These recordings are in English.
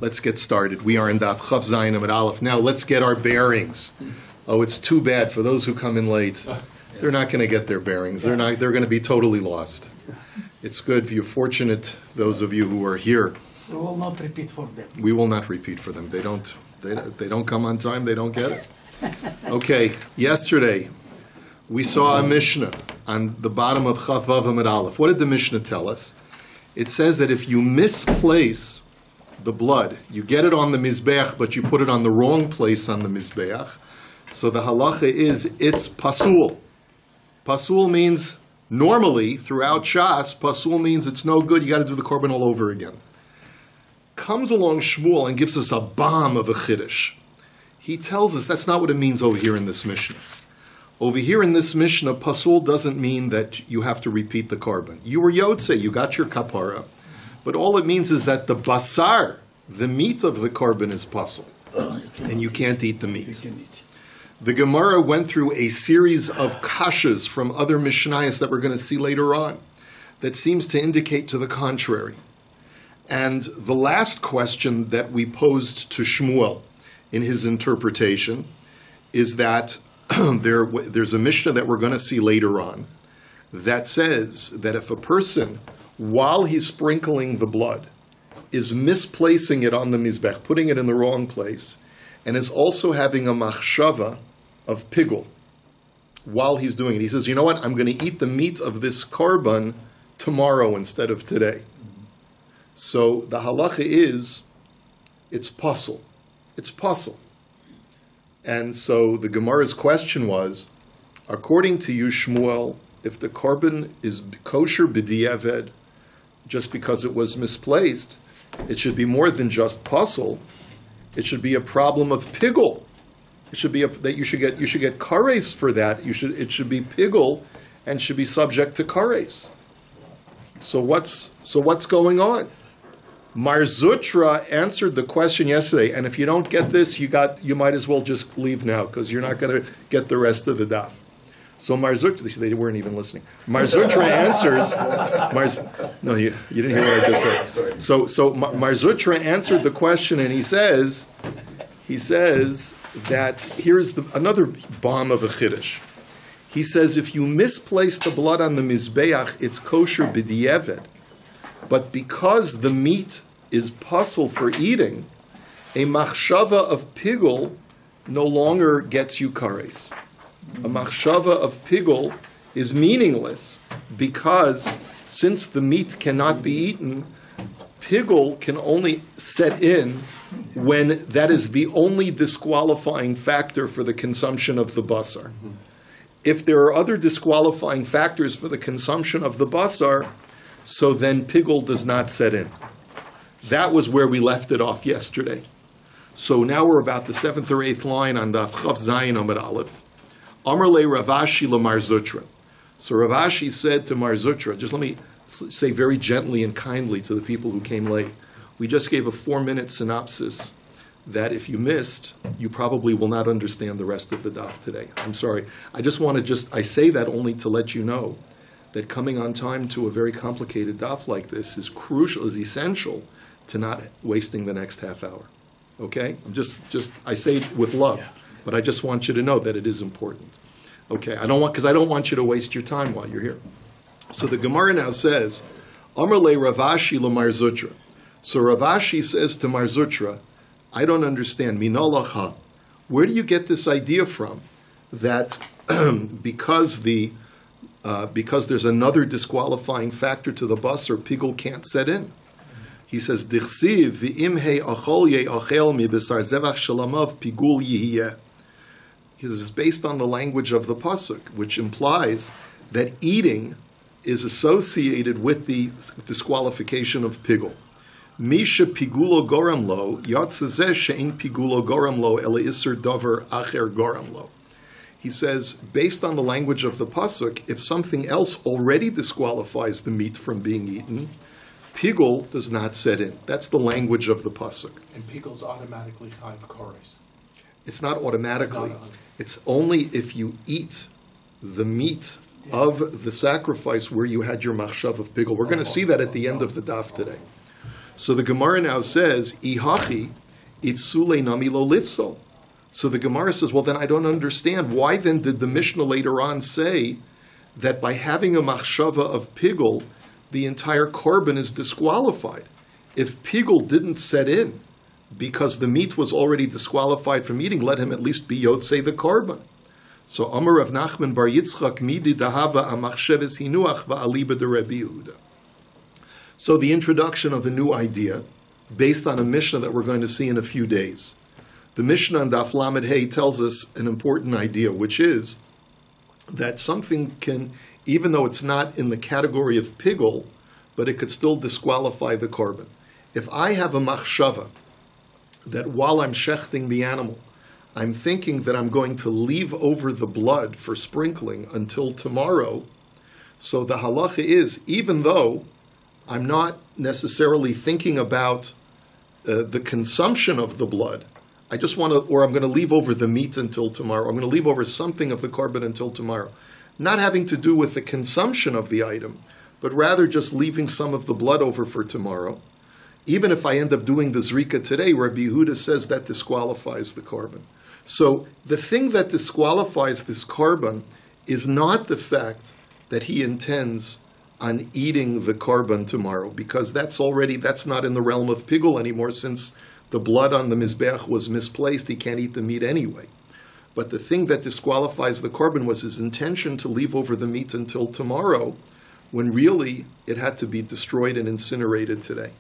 Let's get started. We are in Daf Chav Zayin Amud Aleph. Now let's get our bearings. Oh, it's too bad for those who come in late. They're not going to get their bearings. They're going to be totally lost. It's good. You're fortunate, those of you who are here. We will not repeat for them. We will not repeat for them. They don't come on time. They don't get it. Okay. Yesterday, we saw a Mishnah on the bottom of Chav Vav Amud Aleph. What did the Mishnah tell us? It says that if you misplace the blood, you get it on the Mizbeach, but you put it on the wrong place on the Mizbeach. So the halacha is it's pasul. Pasul means, normally, throughout Shas, pasul means it's no good, you got to do the korban all over again. Comes along Shmuel and gives us a bomb of a chiddush. He tells us that's not what it means over here in this Mishnah. Over here in this Mishnah, pasul doesn't mean that you have to repeat the korban. You were yotze, you got your kapara, but all it means is that the basar, the meat of the korban, is pasul, and you can't eat the meat. The Gemara went through a series of kashas from other Mishnayos that we're going to see later on that seems to indicate to the contrary. And the last question that we posed to Shmuel in his interpretation is that there's a Mishnah that we're going to see later on that says that if a person, while he's sprinkling the blood, is misplacing it on the Mizbech, putting it in the wrong place, and is also having a machshava of pigul while he's doing it. He says, you know what, I'm going to eat the meat of this korban tomorrow instead of today. So the halacha is, it's pasul. It's pasul. And so the Gemara's question was, according to you, Shmuel, if the korban is kosher b'diavad, just because it was misplaced, it should be more than just pasul. It should be a problem of pigul. It should be that you should get kares for that. It should be pigul and should be subject to kares. So what's going on? Mar Zutra answered the question yesterday, and if you don't get this, you might as well just leave now because you're not going to get the rest of the daf. So Mar Zutra, they weren't even listening. Mar Zutra answers. No, you didn't hear what I just said. So Mar Zutra answered the question, and he says that here's another bomb of a chiddush. He says if you misplace the blood on the mizbeach, it's kosher b'diavad. But because the meat is pasul for eating, a machshava of pigul no longer gets you kares. A machshava of pigul is meaningless because since the meat cannot be eaten, pigul can only set in when that is the only disqualifying factor for the consumption of the basar. If there are other disqualifying factors for the consumption of the basar, so then pigul does not set in. That was where we left it off yesterday. So now we're about the 7th or 8th line on Daf Chav Zayin Amud Aleph. Amar le Ravashi le Mar Zutra. So Ravashi said to Mar Zutra, just let me say very gently and kindly to the people who came late, we just gave a 4-minute synopsis that if you missed, you probably will not understand the rest of the daf today. I'm sorry. I say that only to let you know that coming on time to a very complicated daf like this is crucial, is essential to not wasting the next half hour. Okay? I say it with love, but I just want you to know that it is important. Okay? Because I don't want you to waste your time while you're here. So the Gemara now says, Amar le Ravashi le Mar Zutra. So Ravashi says to Mar Zutra, I don't understand. Minolacha. Where do you get this idea from that because there's another disqualifying factor to the basar, pigul can't set in? He says, Dichsiv v'im he achol ye achel mi besar zevach shalamav pigul yihiyeh. This is based on the language of the pasuk, which implies that eating is associated with the disqualification of pigul. Misha pigulo goram lo yatzazeh she'in pigulo goram lo ela iser davar acher goram lo. He says, based on the language of the pasuk, if something else already disqualifies the meat from being eaten, pigul does not set in. That's the language of the pasuk. And pigul's automatically chayiv kares. It's not automatically. It's only if you eat the meat of the sacrifice where you had your machshav of pigul. We're going to see that at the end of the daf today. So the Gemara now says, Ihachi, ifsule nami lo lifsol. So the Gemara says, well, then I don't understand. Why then did the Mishnah later on say that by having a machshava of pigul, the entire korban is disqualified? If pigul didn't set in because the meat was already disqualified from eating, let him at least be yotzei the korban. So Amar Rav Nachman bar Yitzchak midi dahava amachsheves hinuach va'aliba de Rebbe Yehuda. So the introduction of a new idea based on a Mishnah that we're going to see in a few days. The Mishnah on Daf Lamed Hey tells us an important idea, which is that something can, even though it's not in the category of pigul, but it could still disqualify the korban. If I have a machshava that while I'm shechting the animal, I'm thinking that I'm going to leave over the blood for sprinkling until tomorrow, so the halacha is, even though I'm not necessarily thinking about the consumption of the blood, I just want to, or I'm going to leave over the meat until tomorrow. I'm going to leave over something of the korban until tomorrow. Not having to do with the consumption of the item, but rather just leaving some of the blood over for tomorrow. Even if I end up doing the zrika today, Rabbi Yehuda says that disqualifies the korban. So the thing that disqualifies this korban is not the fact that he intends on eating the korban tomorrow, because that's not in the realm of pigul anymore, since the blood on the mizbeach was misplaced. He can't eat the meat anyway. But the thing that disqualifies the korban was his intention to leave over the meat until tomorrow, when really it had to be destroyed and incinerated today.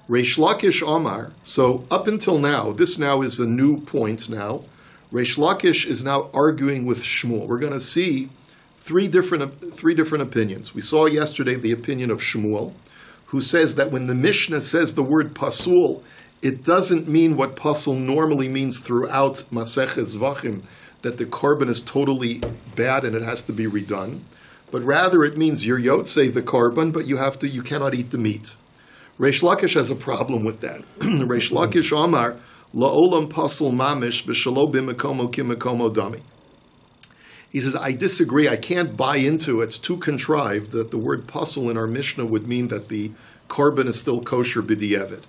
Reish Lakish Omar, so up until now, this now is a new point now. Reish Lakish is now arguing with Shmuel. We're going to see three different opinions. We saw yesterday the opinion of Shmuel, who says that when the Mishnah says the word pasul, it doesn't mean what pasul normally means throughout Maseches Zevachim, that the korban is totally bad and it has to be redone, but rather it means you're yotzei the korban, but you cannot eat the meat. Reish Lakish has a problem with that. Reish Lakish Omar la'olam pasul mamish b'shalo b'mekomo kimekomo dami. He says, I disagree. I can't buy into it. It's too contrived that the word pasul in our Mishnah would mean that the korban is still kosher b'di'evid,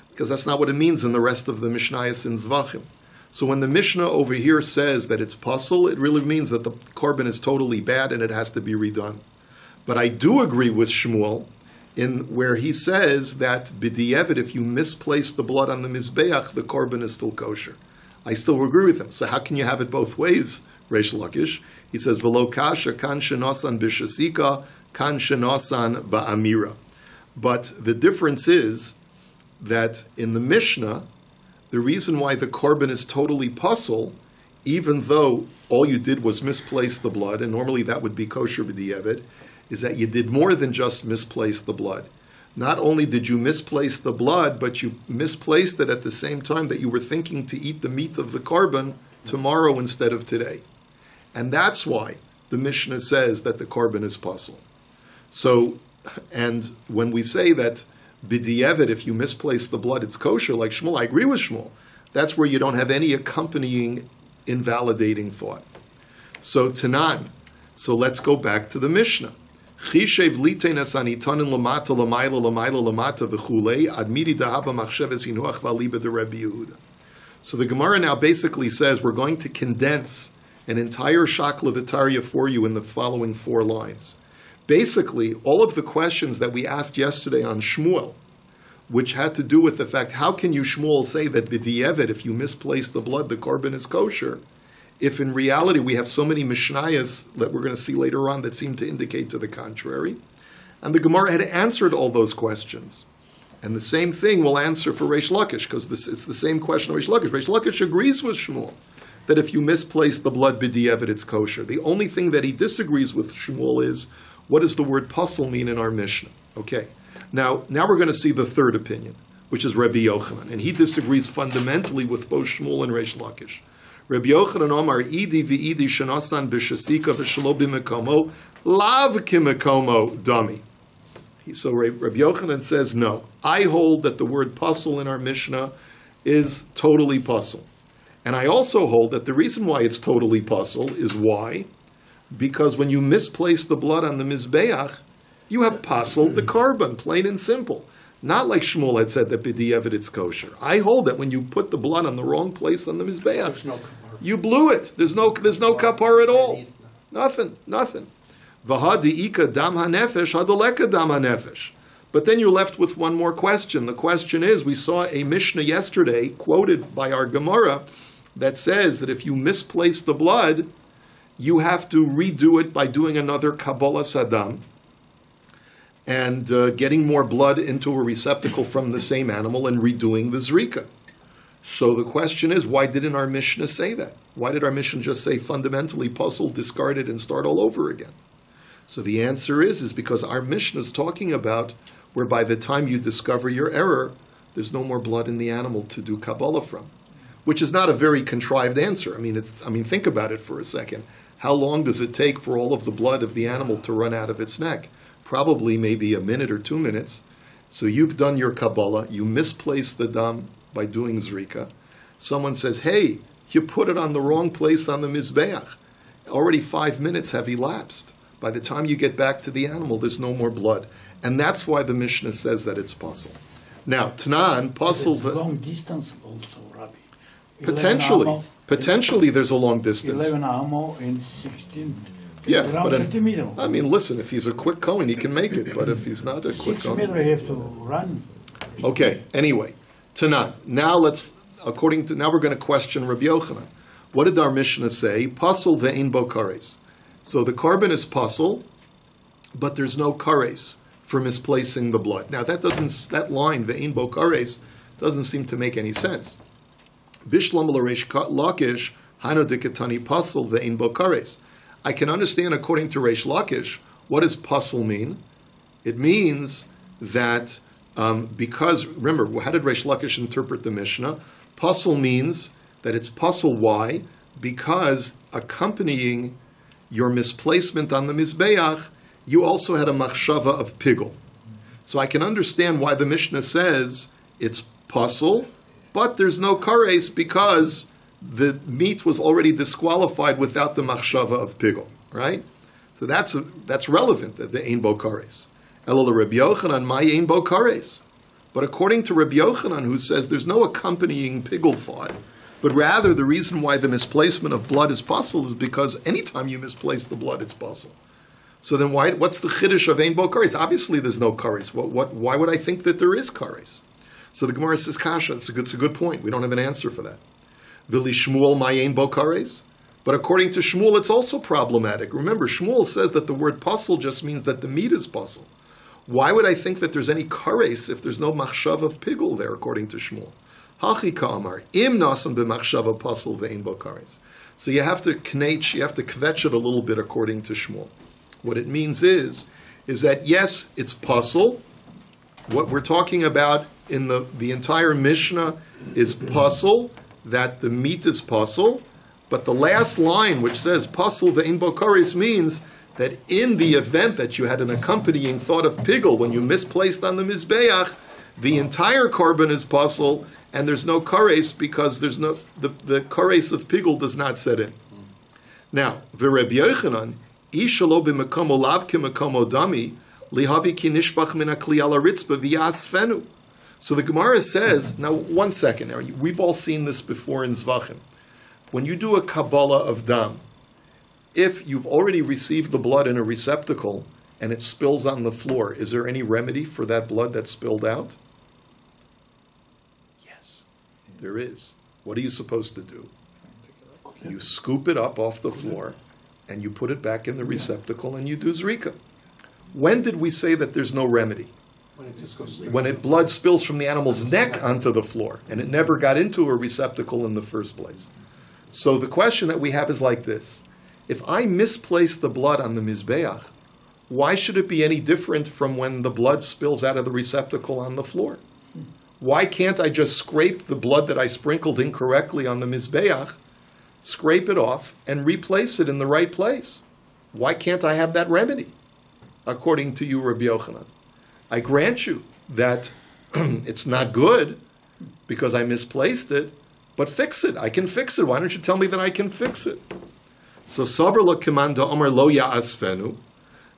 because that's not what it means in the rest of the Mishnayos in Zvachim. So when the Mishnah over here says that it's pasul, it really means that the korban is totally bad and it has to be redone. But I do agree with Shmuel in where he says that b'di'evid, if you misplace the blood on the mizbeach, the korban is still kosher. I still agree with him. So how can you have it both ways, Reish Lakish? He says, v'lo kasha kan shenosan b'shasika, kan shenosan ba'amira. But the difference is that in the Mishnah, the reason why the korban is totally pasul, even though all you did was misplace the blood, and normally that would be kosher b'di'evid, is that you did more than just misplace the blood. Not only did you misplace the blood, but you misplaced it at the same time that you were thinking to eat the meat of the korban tomorrow instead of today. And that's why the Mishnah says that the korban is pasul. So, and when we say that b'di'evid, if you misplace the blood, it's kosher, like Shmuel, I agree with Shmuel. That's where you don't have any accompanying invalidating thought. So, Tanan. So let's go back to the Mishnah. Chishev litenas anitanin lamata lamayla lamayla lamata v'chulei admiri dahava machsheves hinuach v'aliba de Rebbe Yehuda. So the Gemara now basically says we're going to condense an entire shakla v'tarya for you in the following 4 lines. Basically, all of the questions that we asked yesterday on Shmuel, which had to do with the fact, how can you, Shmuel, say that b'di'evid, if you misplace the blood, the korban is kosher, if in reality we have so many mishnayos that we're going to see later on that seem to indicate to the contrary? And the Gemara had answered all those questions. And the same thing will answer for Reish Lakish, because it's the same question of Reish Lakish. Reish Lakish agrees with Shmuel that if you misplace the blood b'di'evid, it's kosher. The only thing that he disagrees with Shmuel is, what does the word pasul mean in our Mishnah? Okay, now we're going to see the third opinion, which is Rabbi Yochanan, and he disagrees fundamentally with both Shmuel and Reish Lakish. Rabbi Yochanan Omar, Idi v'idi shenasan b'shasika v'shalo b'mekomo, lav kimekomo dami. So Rabbi Yochanan says, no, I hold that the word pasul in our Mishnah is totally pasul. And I also hold that the reason why it's totally pasul is why? Because when you misplace the blood on the mizbeach, you have pasul the korban, plain and simple. Not like Shmuel had said that b'diavad it's kosher. I hold that when you put the blood on the wrong place on the There's Mizbeach, no kapara. you blew it. There's no kapar at all. Nothing. V'hadi'ika dam hanefesh hadoleka dam hanefesh. But then you're left with one more question. The question is, we saw a Mishnah yesterday, quoted by our Gemara, that says that if you misplace the blood, you have to redo it by doing another Kabbalah Sadam and getting more blood into a receptacle from the same animal and redoing the Zrika. So the question is, why didn't our Mishnah say that? Why did our Mishnah just say fundamentally puzzle, discard it, and start all over again? So the answer is because our Mishnah is talking about where by the time you discover your error, there's no more blood in the animal to do Kabbalah from, which is not a very contrived answer. I mean, think about it for a second. How long does it take for all of the blood of the animal to run out of its neck? Probably maybe a minute or 2 minutes. So you've done your Kabbalah, you misplaced the dam by doing Zrika. Someone says, hey, you put it on the wrong place on the Mizbeach. Already 5 minutes have elapsed. By the time you get back to the animal, there's no more blood. And that's why the Mishnah says that it's puzzle. Now, Tanan, puzzle... long distance also, Rabbi. Potentially there's a long distance. 11 amo in 16... Yeah, around but 50 meters. I mean, listen, if he's a quick Kohen, he can make it. But if he's not a quick 6 Kohen... meters have to run. Okay, anyway, Tanan. Now we're going to question Rabbi Yochanan. What did our Mishnah say? Puzzle ve'in bo kares. So the carbon is puzzle, but there's no kares for misplacing the blood. Now that line ve'in bo kares doesn't seem to make any sense. Bishlam l'reish lakish hano dikatani puzzle ve'in bo kares. I can understand according to Reish Lakish, what does puzzle mean? It means that because, remember, how did Reish Lakish interpret the Mishnah? Puzzle means that it's puzzle. Why? Because accompanying your misplacement on the Mizbeach, you also had a machshava of pigul. So I can understand why the Mishnah says it's puzzle, but there's no kares because the meat was already disqualified without the machshava of pigul, right? So that's relevant, the ein bo kares. Elul Rabbi Yochanan, my ein bo kares. But according to Rabbi Yochanan, who says there's no accompanying pigul thought, but rather the reason why the misplacement of blood is puzzle is because anytime you misplace the blood, it's puzzle. So then what's the chiddush of ein bo kares? Obviously there's no kares. Why would I think that there is kares? So the Gemara says, kasha, it's a good point. We don't have an answer for that. Vili Shmuel mayin bo kares. But according to Shmuel, it's also problematic. Remember, Shmuel says that the word puzzle just means that the meat is puzzle. Why would I think that there's any kares if there's no machshav of pigul there, according to Shmuel? Hachi ka'amar, im nasan b'machshav puzzle ve'in bo kares. So you have to kvetch it a little bit according to Shmuel. What it means is that yes, it's puzzle. What we're talking about in the entire Mishnah is puzzle, that the meat is puzzle, but the last line, which says puzzle ve'in bo kares, means that in the event that you had an accompanying thought of pigul, when you misplaced on the Mizbeach, the entire carbon is puzzle, and there's no kares because there's no the kares of pigul does not set in. Now, v'Reb Yochanan, ishalo b'mekomo lav k'mekomo dami, lihavi ki nishbach min hakli ala ritzba v'yasfenu. So the Gemara says, now 1 second, we've all seen this before in Zevachim. When you do a Kabbalah of dam, if you've already received the blood in a receptacle and it spills on the floor, is there any remedy for that blood that spilled out? Yes, there is. What are you supposed to do? You scoop it up off the floor and you put it back in the receptacle and you do Zrika. When did we say that there's no remedy? When blood spills from the animal's neck onto the floor and it never got into a receptacle in the first place. So the question that we have is like this. If I misplace the blood on the Mizbeach, why should it be any different from when the blood spills out of the receptacle on the floor? Why can't I just scrape the blood that I sprinkled incorrectly on the Mizbeach, scrape it off, and replace it in the right place? Why can't I have that remedy, according to you, Rabbi Yochanan? I grant you that it's not good because I misplaced it, but fix it. I can fix it. Why don't you tell me that I can fix it? So Savar lo kimanda Omer lo ya'asfenu.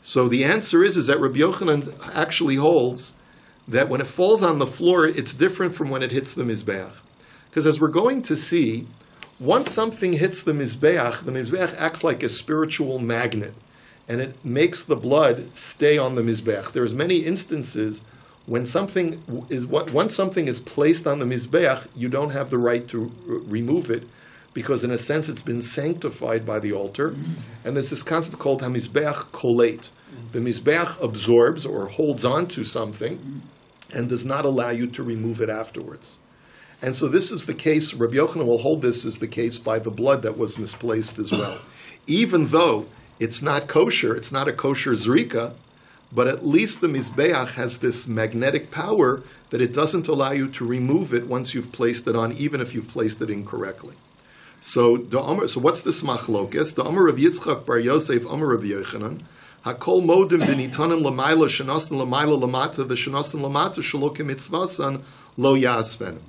So the answer is that Rabbi Yochanan actually holds that when it falls on the floor, it's different from when it hits the Mizbeach. Because as we're going to see, once something hits the Mizbeach acts like a spiritual magnet, and it makes the blood stay on the Mizbeach. There's many instances when something is once something is placed on the Mizbeach, you don't have the right to remove it, because in a sense it's been sanctified by the altar. And there's this concept called HaMizbeach Kolate. The Mizbeach absorbs or holds on to something and does not allow you to remove it afterwards. And so this is the case, Rabbi Yochanan will hold this as the case by the blood that was misplaced as well. Even though it's not kosher, it's not a kosher zrika, but at least the Mizbeach has this magnetic power that it doesn't allow you to remove it once you've placed it on, even if you've placed it incorrectly. So what's this machlokes? The Amar Rav Yitzchak bar Yosef Amar Rav Yochanan, Hakol modim b'nitanim l'mayla shenasin l'mayla l'mata v'shenasin l'mata shelo k'mitzvasan lo yasven.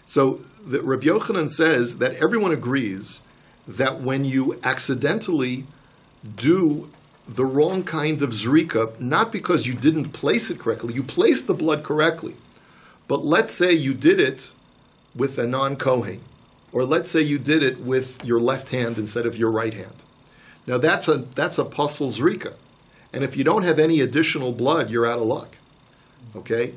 So the Rabbi Yochanan says that everyone agrees that when you accidentally do the wrong kind of zrika, not because you didn't place it correctly, you placed the blood correctly, but let's say you did it with a non-Kohen, or let's say you did it with your left hand instead of your right hand. Now that's a pasul zrika, and if you don't have any additional blood, you're out of luck. Okay,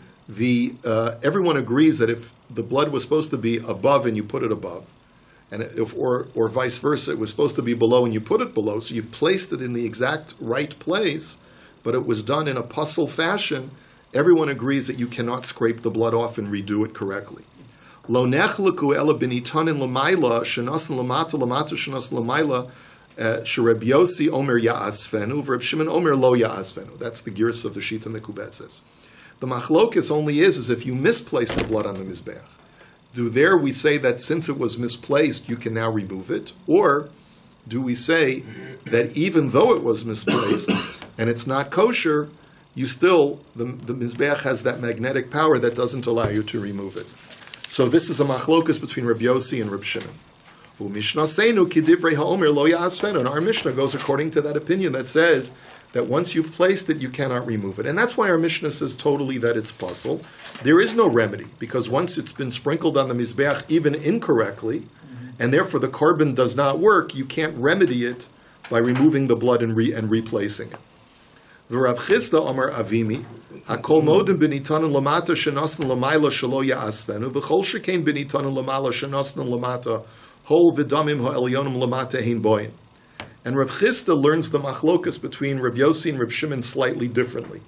everyone agrees that if the blood was supposed to be above and you put it above, and or vice versa, it was supposed to be below and you put it below, so you've placed it in the exact right place, but it was done in a pasul fashion, everyone agrees that you cannot scrape the blood off and redo it correctly. Lo nechleku ela b'nitanin l'mayla shenasin l'mata l'mata shenasin l'mayla sheReb Yossi omer ya'asfenu v'Reb Shimon omer lo ya'asfenu. That's the gears of the Shita Mekubetzes. The machlokes only is if you misplace the blood on the Mizbeach. Do there we say that since it was misplaced, you can now remove it? Or do we say that even though it was misplaced and it's not kosher, you still, the Mizbeach has that magnetic power that doesn't allow you to remove it? So this is a machlokus between Rabbi Yossi and Reb Shimon. And our Mishnah goes according to that opinion that says that once you've placed it, you cannot remove it. And that's why our Mishnah says totally that it's pasul. There is no remedy, because once it's been sprinkled on the Mizbeach, even incorrectly, and therefore the korban does not work, you can't remedy it by removing the blood and replacing it. V'Rav Chisda Amar Avimi, Hakol modim b'nitanin lamata shenasin lamayla shelo ya'asvenu, v'chol shekein b'nitanin lamala shenasin lamata hol v'damim ha'elyonim lamata hein boyin. And Rav Chisda learns the machlokas between Rav Yossi and Rav Shimon slightly differently.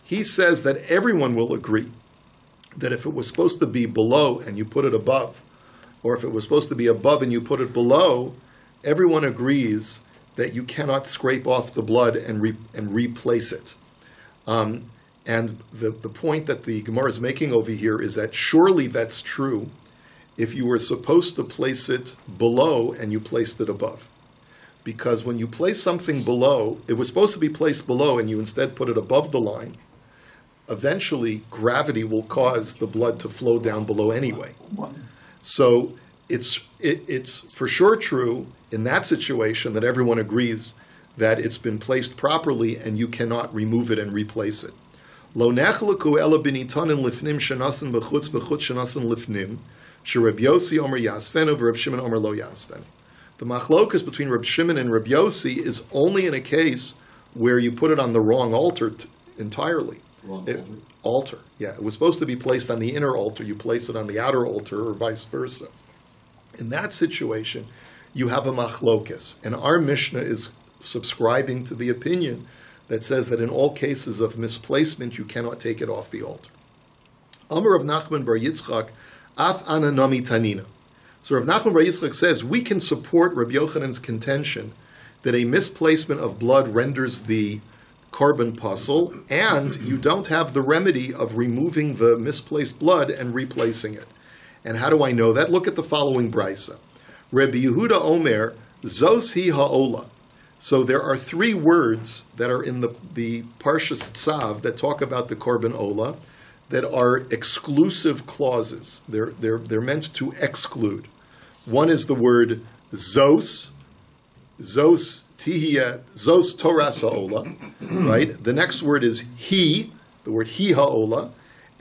He says that everyone will agree that if it was supposed to be below and you put it above, or if it was supposed to be above and you put it below, everyone agrees that you cannot scrape off the blood and replace it. And the point that the Gemara is making over here is that surely that's true if you were supposed to place it below and you placed it above. Because when you place something below, it was supposed to be placed below and you instead put it above the line, eventually gravity will cause the blood to flow down below anyway. So it's for sure true in that situation that everyone agrees that it's been placed properly and you cannot remove it and replace it. Lo nechleku ela b'nitanin lifnim shenasin b'chutz shenasin lifnim sheReb Yossi omer yasfenu v'Reb Shimon omer lo yasfenu. The machlokas between Reb Shimon and Reb Yossi is only in a case where you put it on the wrong altar entirely. Altar, yeah. It was supposed to be placed on the inner altar. You place it on the outer altar, or vice versa. In that situation, you have a machlokas. And our Mishnah is subscribing to the opinion that says that in all cases of misplacement, you cannot take it off the altar. Amar of Nachman bar Yitzchak, af ana nami tanina. So Rav Nachman bar Yitzchak says, we can support Rabbi Yochanan's contention that a misplacement of blood renders the korban pasul, and you don't have the remedy of removing the misplaced blood and replacing it. And how do I know that? Look at the following brisa. Rabbi Yehuda Omer, Zos hi ha'ola. So there are three words that are in the Parshas Tzav that talk about the korban ola that are exclusive clauses. They're meant to exclude. One is the word Zos tihiyah, Zos Torah ha'ola, right? The next word is he, the word he ha'ola,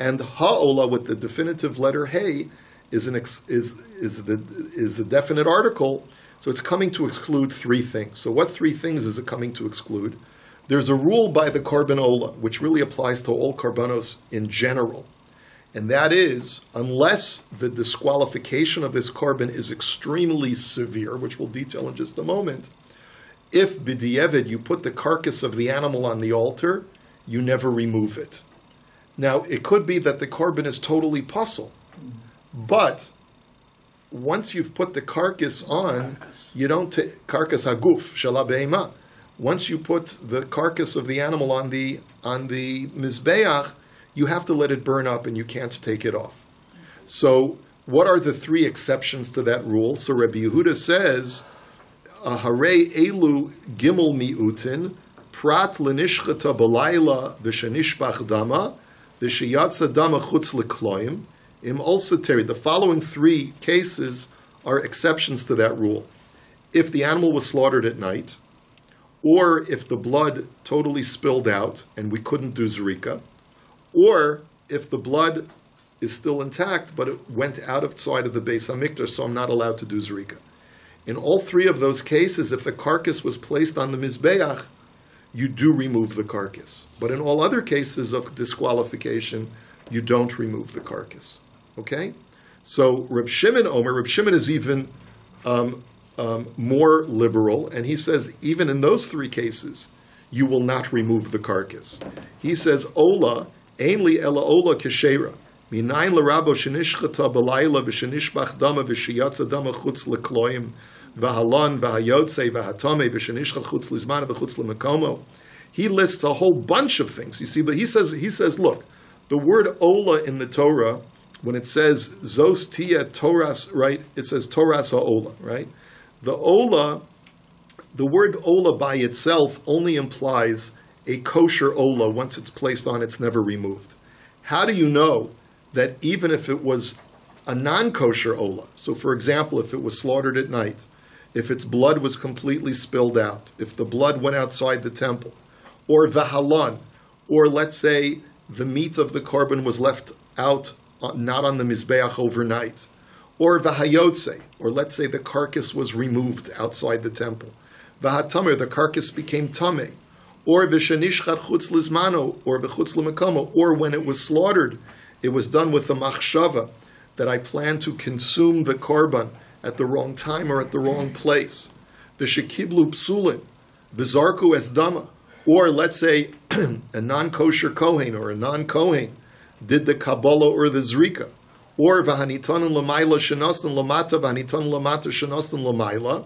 And ha'ola with the definitive letter hey is the definite article. So it's coming to exclude three things. So what three things is it coming to exclude? There's a rule by the korban ola, which really applies to all korbanos in general. And that is, unless the disqualification of this korban is extremely severe, which we'll detail in just a moment, if b'di'evid you put the carcass of the animal on the altar, you never remove it. Now, it could be that the korban is totally puzzle, but once you've put the carcass on, you don't take carcass haguf shala be'ema. Once you put the carcass of the animal on the mizbeach, you have to let it burn up and you can't take it off. So, what are the three exceptions to that rule? So Rabbi Yehuda says, "Harei elu gimel miutin prat lenishchata balayla v'shenishbach dama v'sheyatza dama chutz lekloim im also teri." The following three cases are exceptions to that rule. If the animal was slaughtered at night, or if the blood totally spilled out and we couldn't do zrika, or if the blood is still intact but it went outside of the Beis HaMikdash, so I'm not allowed to do zrika. In all three of those cases, if the carcass was placed on the mizbeach, you do remove the carcass. But in all other cases of disqualification, you don't remove the carcass. Okay? So Reb Shimon is even more liberal, and he says even in those three cases, you will not remove the carcass. He says, Ola, ainli ela ola keshera, minayin l'rabo shenishchata b'layla v'shenishbach dama v'shiyatza dama chutz lekloim v'halon v'hayotze v'hatame v'shenishchat chutz lizman v'chutz l'mekomo. He lists a whole bunch of things. You see, he says, look, the word ola in the Torah, when it says zos tia toras, right? It says toras ha'ola, right? The word ola by itself only implies a kosher ola. Once it's placed on, it's never removed. How do you know that even if it was a non-kosher ola, so for example, if it was slaughtered at night, if its blood was completely spilled out, if the blood went outside the temple, or vahalan, or let's say the meat of the korban was left out, not on the mizbeach overnight, or vahayotze, or let's say the carcass was removed outside the temple, vahatamer, the carcass became tameh, or v'shenishchat chutz lizmano, or v'chutz l'mekomo, or when it was slaughtered, it was done with the machshava that I plan to consume the korban at the wrong time or at the wrong place. V'shekiblu psulin, v'zarku es dama, or let's say a non-kosher kohen or a non-kohen did the kabbalah or the zrika, or v'hanitanon l'mayla shenasan l'mata v'hanitanon l'mata shenasan l'mayla,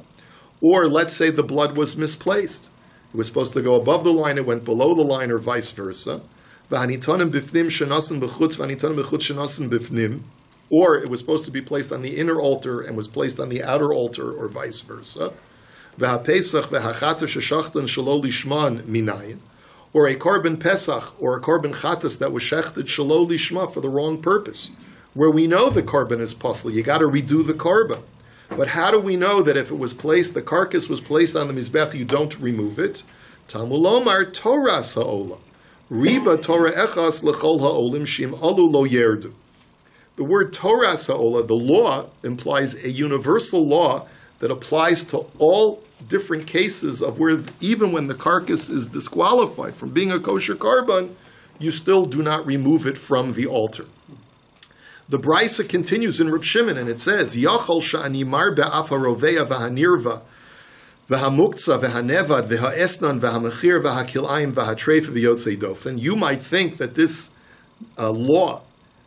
or let's say the blood was misplaced. It was supposed to go above the line, it went below the line, or vice versa. V'hanitanon b'fnim shenasan b'chutz v'hanitanon b'chutz shenasan b'fnim, or it was supposed to be placed on the inner altar and was placed on the outer altar, or vice versa. V'hapesach v'hachata sheshachtan shelo lishman minayin, or a korban pesach or a korban chatas that was shechted shelo lishma for the wrong purpose, where we know the korban is pasli, you got to redo the korban. But how do we know that if it was placed, the carcass was placed on the mizbech, you don't remove it? Talmud lomar toras ha'ola, riba Torah echas lechol ha'olim shim alu lo yerdu. The word toras ha'ola, the law, implies a universal law that applies to all different cases of where even when the carcass is disqualified from being a kosher korban, you still do not remove it from the altar. The Brisa continues in Reb Shimon, and it says, Yachol sha'ani mar be'af ha'roveya v'hanirva v'hamuktza v'hanevad v'ha'esnan v'hamechir v'hakilayim v'hatreif v'yotzei dofen. You might think that this law,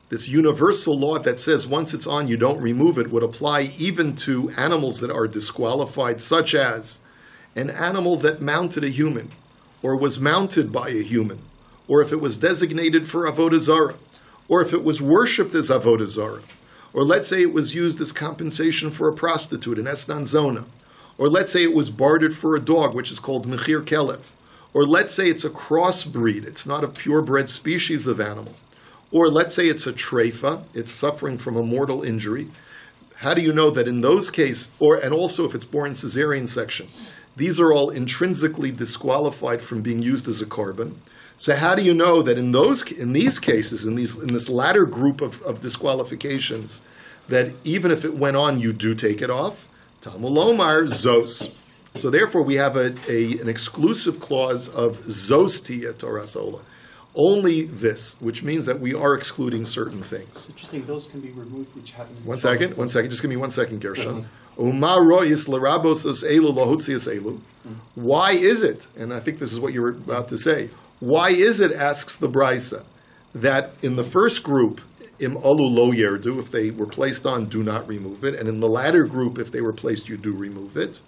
this universal law that says once it's on, you don't remove it, would apply even to animals that are disqualified, such as an animal that mounted a human, or was mounted by a human, or if it was designated for avodah zarah, or if it was worshipped as avodah zarah, or let's say it was used as compensation for a prostitute, an esnan zona, or let's say it was bartered for a dog, which is called mechir kelev, or let's say it's a crossbreed, it's not a purebred species of animal, or let's say it's a treifa, it's suffering from a mortal injury. How do you know that in those cases, and also if it's born cesarean section, these are all intrinsically disqualified from being used as a korban. So how do you know that in these cases, in this latter group of disqualifications, that even if it went on, you do take it off? Talmud lomar zos. So therefore, we have an exclusive clause of zos tiya Torah sola. Only this, which means that we are excluding certain things. It's interesting, those can be removed which happen. One second, just give me 1 second, Gershon. Why is it, and I think this is what you were about to say, why is it, asks the Brisa, that in the first group, im alu lo yerdu, if they were placed on, do not remove it, and in the latter group, if they were placed, you do remove it.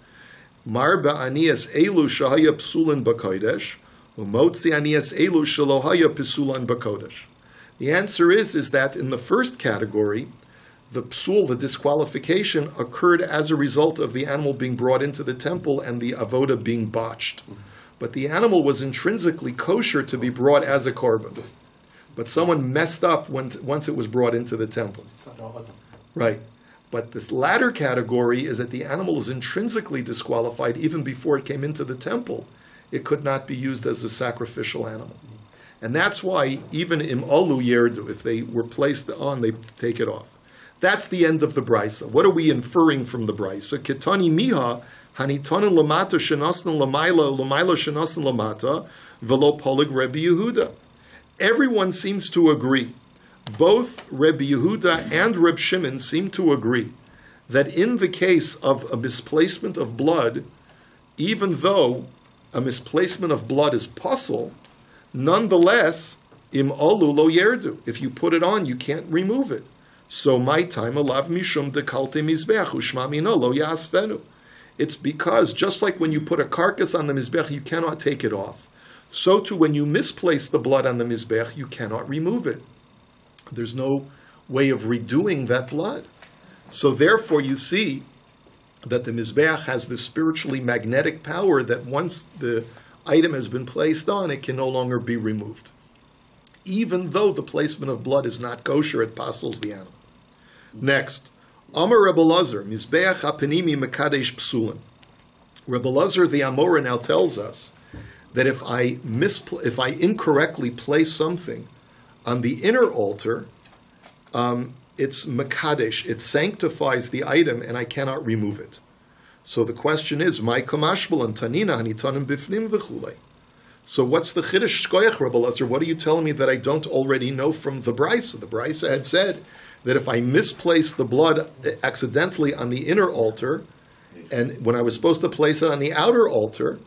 Mar ba'anias elu shahaya psulin b'kodesh, umotzi anias elu shalohaya pisulan b'kodesh. The answer is that in the first category, the psul, the disqualification, occurred as a result of the animal being brought into the temple and the avoda being botched. But the animal was intrinsically kosher to be brought as a korban. But someone messed up once it was brought into the temple. Right. But this latter category is that the animal is intrinsically disqualified even before it came into the temple. It could not be used as a sacrificial animal. And that's why even im alu yerdu, if they were placed on, they take it off. That's the end of the brisa. What are we inferring from the brisa? Ketani miha hanitanin lamata shenasnan lamaila shenasnan lamata velo polig Rebbe Yehuda. Everyone seems to agree. Both Rebbe Yehuda and Reb Shimon seem to agree that in the case of a misplacement of blood, even though a misplacement of blood is puzzle, nonetheless, im alu lo yerdu. If you put it on, you can't remove it. So my time alav mishum dekalte mizbech ushmamina lo yasvenu. It's because just like when you put a carcass on the mizbech, you cannot take it off. So too, when you misplace the blood on the mizbech, you cannot remove it. There's no way of redoing that blood. So therefore, you see that the mizbech has this spiritually magnetic power that once the item has been placed on, it can no longer be removed. Even though the placement of blood is not kosher, it puzzles the animal. Next, Amar Rebbe Lazar, Mizbeach HaPanimi Mekadesh Psulin. Rebbe Lazar the Amora now tells us that if I incorrectly place something on the inner altar, it's Mekadesh, it sanctifies the item and I cannot remove it. So the question is, my kamashbalan tanina hanitanim bifnim v'chulei. So what's the chiddush shkoyach, Rebbe Lazar? What are you telling me that I don't already know from the brisa? The brisa had said that if I misplace the blood accidentally on the inner altar, and when I was supposed to place it on the outer altar,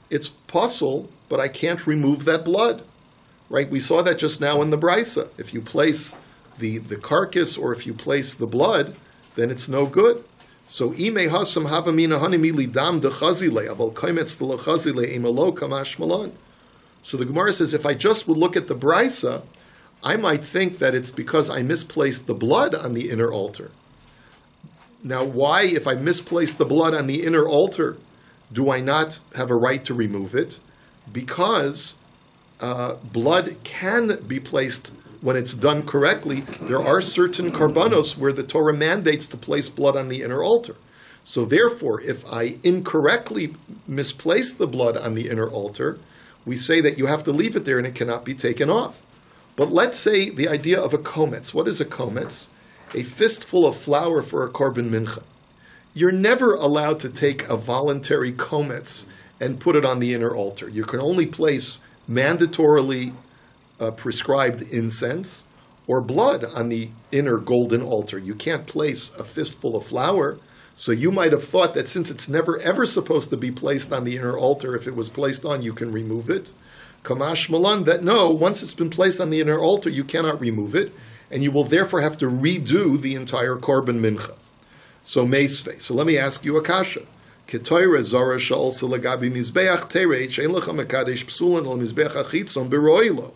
it's puzzle, but I can't remove that blood. Right? We saw that just now in the brisa. If you place the carcass or if you place the blood, then it's no good. So ime hasam havamina hanimili dam de chazile aval kaimetz de chazile imalo kamash malan. So the Gemara says, if I just would look at the brisa, I might think that it's because I misplaced the blood on the inner altar. Now, why, if I misplace the blood on the inner altar, do I not have a right to remove it? Because blood can be placed when it's done correctly. There are certain karbanos where the Torah mandates to place blood on the inner altar. So therefore, if I incorrectly misplace the blood on the inner altar, we say that you have to leave it there and it cannot be taken off. But let's say the idea of a kometz. What is a kometz? A fistful of flour for a korban mincha. You're never allowed to take a voluntary kometz and put it on the inner altar. You can only place mandatorily prescribed incense or blood on the inner golden altar. You can't place a fistful of flour. So you might have thought that since it's never ever supposed to be placed on the inner altar, if it was placed on, you can remove it. Kamash malan, that no, once it's been placed on the inner altar, you cannot remove it, and you will therefore have to redo the entire korban mincha. So meisvei. So let me ask you a kasha. Ketoyre zara sha'olsa lagabi mizbeach terei she'en lecha mekadesh psulan al mizbeach achitzon beroilo.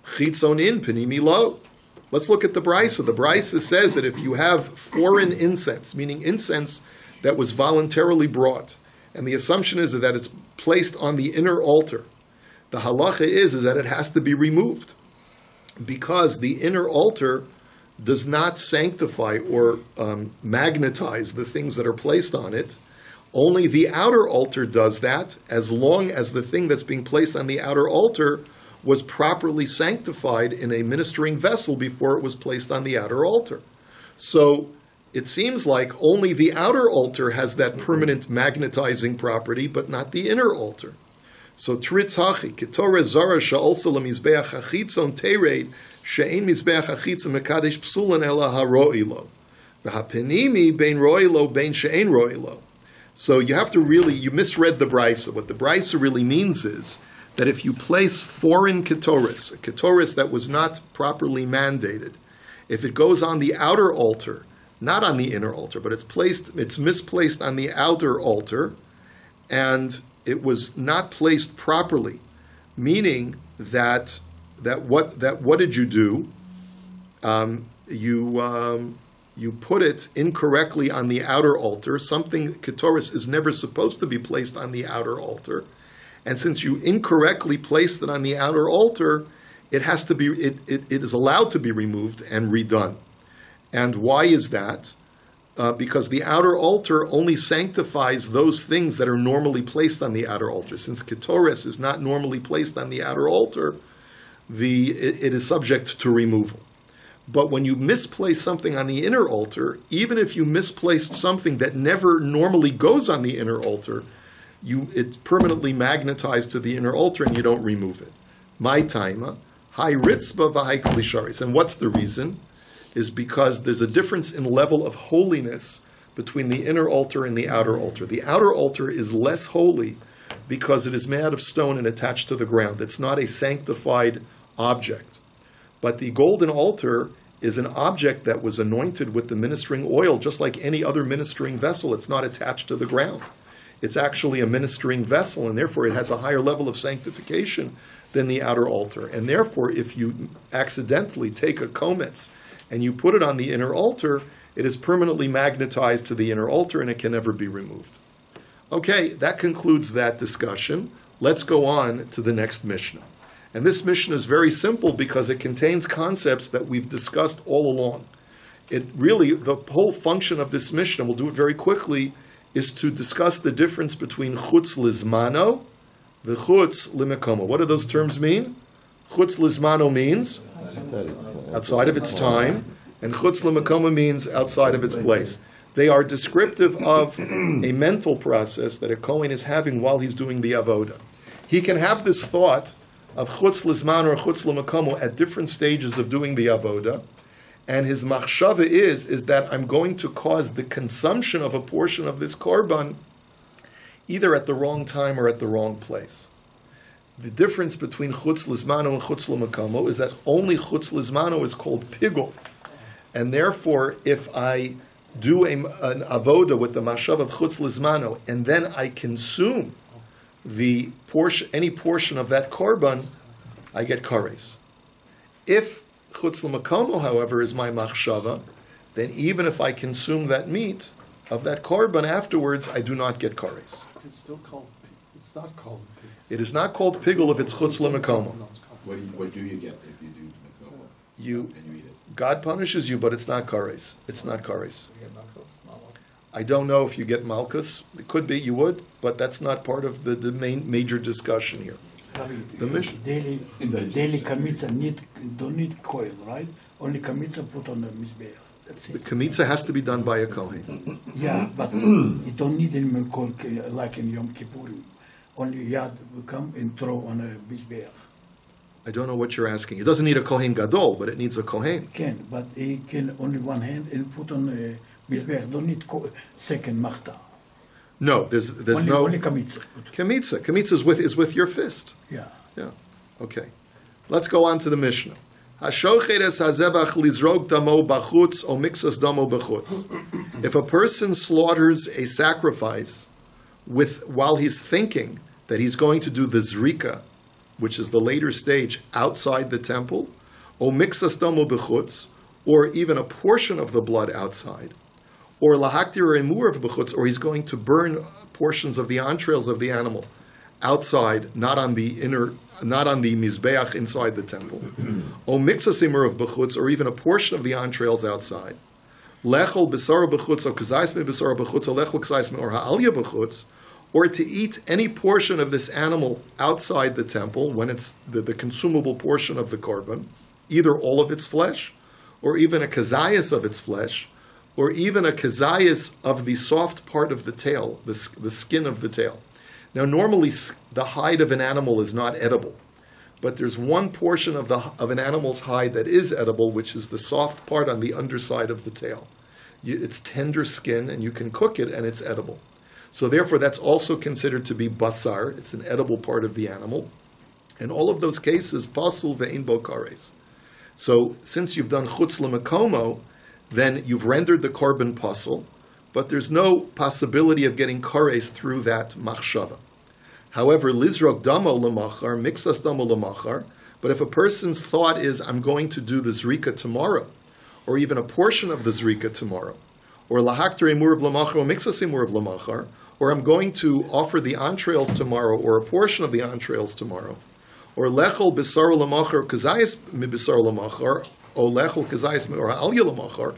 Chitzon in panimi lo. Let's look at the brisa. The brisa says that if you have foreign incense, meaning incense that was voluntarily brought, and the assumption is that it's placed on the inner altar, the halacha is that it has to be removed because the inner altar does not sanctify or magnetize the things that are placed on it. Only the outer altar does that, as long as the thing that's being placed on the outer altar was properly sanctified in a ministering vessel before it was placed on the outer altar. So it seems like only the outer altar has that permanent magnetizing property, but not the inner altar. So Tritz Hachi, Ketore Zara Sha'olsa Lemizbeach Achitzon Tereid, She'ein Mizbeach Achitzon Mekadesh Psulan Ela HaRo'ilo. V'hapenimi bein Ro'ilo bein She'ein Ro'ilo. So you have to really, you misread the Brisa. What the Brisa really means is that if you place foreign Ketoris, a Ketoris that was not properly mandated, if it goes on the outer altar, not on the inner altar, but it's misplaced on the outer altar, and it was not placed properly, meaning that what did you do? You put it incorrectly on the outer altar. Something Ketoris is never supposed to be placed on the outer altar, and since you incorrectly placed it on the outer altar, it has to be it is allowed to be removed and redone. And why is that? Because the outer altar only sanctifies those things that are normally placed on the outer altar. Since Ketoris is not normally placed on the outer altar, it is subject to removal. But when you misplace something on the inner altar, even if you misplaced something that never normally goes on the inner altar, it's permanently magnetized to the inner altar and you don't remove it. My taima, hai ritzba v'hai klisharis. And what's the reason? Is because there's a difference in level of holiness between the inner altar and the outer altar. The outer altar is less holy because it is made out of stone and attached to the ground. It's not a sanctified object. But the golden altar is an object that was anointed with the ministering oil, just like any other ministering vessel. It's not attached to the ground. It's actually a ministering vessel, and therefore it has a higher level of sanctification than the outer altar. And therefore, if you accidentally take a kometz and you put it on the inner altar, it is permanently magnetized to the inner altar and it can never be removed. Okay, that concludes that discussion. Let's go on to the next Mishnah. And this Mishnah is very simple because it contains concepts that we've discussed all along. It really, the whole function of this Mishnah, we'll do it very quickly, is to discuss the difference between chutz lizmano and chutz limekomo. What do those terms mean? Chutz lizmano means outside of its time, and chutz limekomo means outside of its place. They are descriptive of a mental process that a Kohen is having while he's doing the avoda. He can have this thought of chutz lizmano or chutz limekomo at different stages of doing the avoda, and his machshava is that I'm going to cause the consumption of a portion of this korban either at the wrong time or at the wrong place. The difference between chutz lizmano and chutz limekomo is that only chutz lizmano is called pigul, and therefore if I do an avoda with the machshava of chutz lizmano and then I consume the portion, any portion of that korban, I get kares. If chutz l'makomo, however, is my machshava, then even if I consume that meat of that korban afterwards, I do not get kares. It's still called, it's not called pig. It is not called pigul if it's chutz l'makomo. No, it's called What do you get if you do makomo? You, And you eat it? God punishes you, but it's not kares. It's not kares. You get knuckles? I don't know if you get malchus. It could be, you would, but that's not part of the main major discussion here. Rabbi, The Mishnah. daily kamitza don't need coil, right? Only kamitza put on the mizbeach. That's The it. kamitza has to be done by a kohen. Yeah, but you don't need any coil like in Yom Kippurim. Only yad will come and throw on a mizbeach. I don't know what you're asking. It doesn't need a kohen gadol, but it needs a kohen. Can, but he can only one hand and put on a mizbeach. Don't need second machta. No, there's Only no kamitza. kamitza. Kamitza is with your fist. Yeah. Yeah. Okay. Let's go on to the Mishnah. Hashochet hazevach lizrog damo bachutz o mixas damo bachutz. If a person slaughters a sacrifice while he's thinking that he's going to do the zrika, which is the later stage outside the temple, o mixas damo bachutz, or even a portion of the blood outside, or lahaktir remur of bechutz, or he's going to burn portions of the entrails of the animal outside, not on the mizbeach inside the temple. O mixas imur of bechutz, or even a portion of the entrails outside. Lechol besara bechutz, or kazais me besara bechutz, or lechol kazais me or ha'alya bechutz, or to eat any portion of this animal outside the temple when it's the consumable portion of the korban, either all of its flesh, or even a kazayas of its flesh, or even a kazayas of the soft part of the tail, the skin of the tail. Now, normally the hide of an animal is not edible, but there's one portion of an animal's hide that is edible, which is the soft part on the underside of the tail. It's tender skin, and you can cook it, and it's edible. So therefore, that's also considered to be basar. It's an edible part of the animal. In all of those cases, pasul ve'in bo kares. So since you've done chutz l'makomo, then you've rendered the korban pasul, but there's no possibility of getting kares through that machshava. However, lizrok damo lemachar, mixas damo lemachar, but if a person's thought is, I'm going to do the zrika tomorrow, or even a portion of the zrika tomorrow, or lahakter imur of lemachar, or mixas imur of lemachar, or I'm going to offer the entrails tomorrow, or a portion of the entrails tomorrow, or lechol bisar lemachar, kazayis mi bisar lemachar, or lechol kazayis mi or alya lemachar,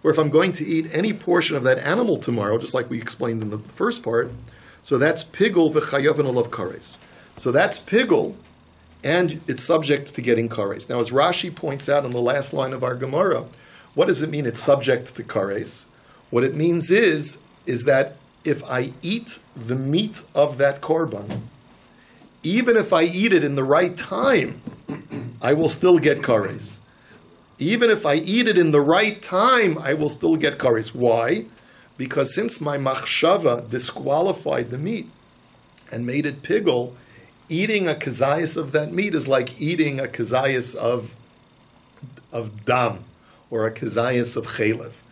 or if I'm going to eat any portion of that animal tomorrow, just like we explained in the first part, so that's pigul v'chayav olav kares. So that's pigul, and it's subject to getting kares. Now, as Rashi points out in the last line of our Gemara, what does it mean it's subject to kares? What it means is that if I eat the meat of that korban, even if I eat it in the right time, I will still get kares. Even if I eat it in the right time, I will still get kares. Why? Because since my machshava disqualified the meat and made it pigul, eating a kazayas of that meat is like eating a kazayas of dam or a kazayas of chelev.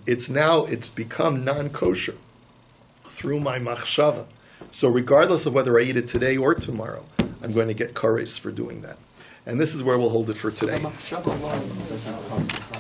It's become non-kosher through my machshava. So regardless of whether I eat it today or tomorrow, I'm going to get kares for doing that. And this is where we'll hold it for today. The machshava alone doesn't cause the